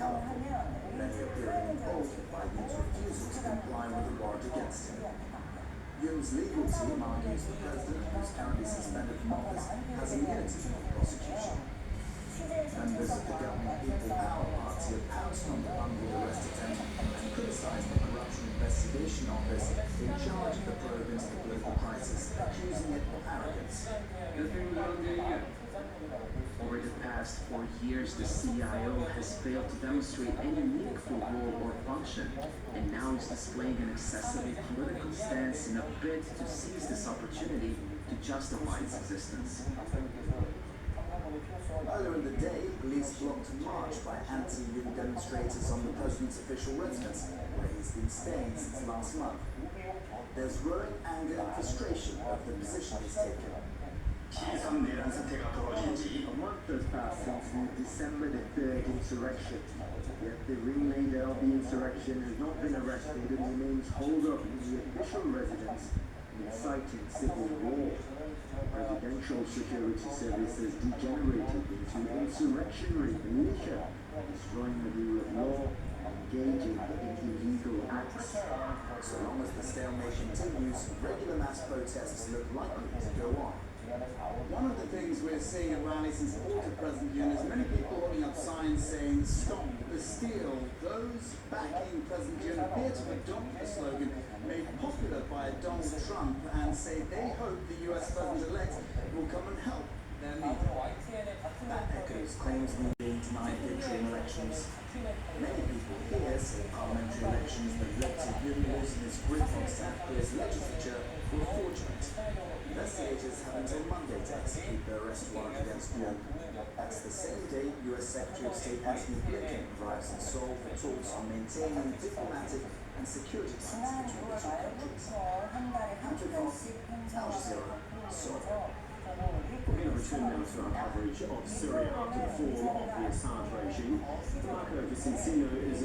colourful, many appearing in bold by Yoon's refusal to comply with the warrant against him. Yoon's legal team argues the president, who's currently suspended from office, has immunity from prosecution. Members of the government People Power Party have pounced on the bungled arrest attempt and criticised the Corruption Investigation Office in charge of the probe into the political crisis, accusing it of arrogance. Over the past 4 years, the CIO has failed to demonstrate any meaningful role or function, and now is displaying an excessively political stance in a bid to seize this opportunity to justify its existence. Earlier in the day, police blocked a march by anti-Yoon demonstrators on the president's official residence, where he's been staying since last month. There's growing anger and frustration over the position he's taken. A month has passed since the December the 3rd insurrection, yet the ringleader of the insurrection has not been arrested and remains holed up in the official residence, inciting civil war. Presidential security service has degenerated into insurrectionary militia, destroying the rule of law, engaging in illegal acts. So long as the stalemate continues, regular mass protests look likely to go on. One of the things we're seeing at rallies in support of President Yoon is many people holding up signs saying, "Stop the steal." Those backing President Yoon appear to adopt the slogan made popular by Donald Trump and say they hope the US President-elect will come and help their leader. That echoes claims of being denied victory in elections. Many people here say parliamentary elections that led to Yoon losing his grip on South Korea's legislature were fraudulent. Investigators have until Monday to execute their arrest warrant against Yoon. That's the same day US Secretary of State Antony Blinken arrives in Seoul for talks on maintaining diplomatic and security ties between the two countries. Patrick Fox, Al Jazeera, Seoul. We're going to return now to our coverage of Syria after the fall of the Assad regime. Marco Vicensino is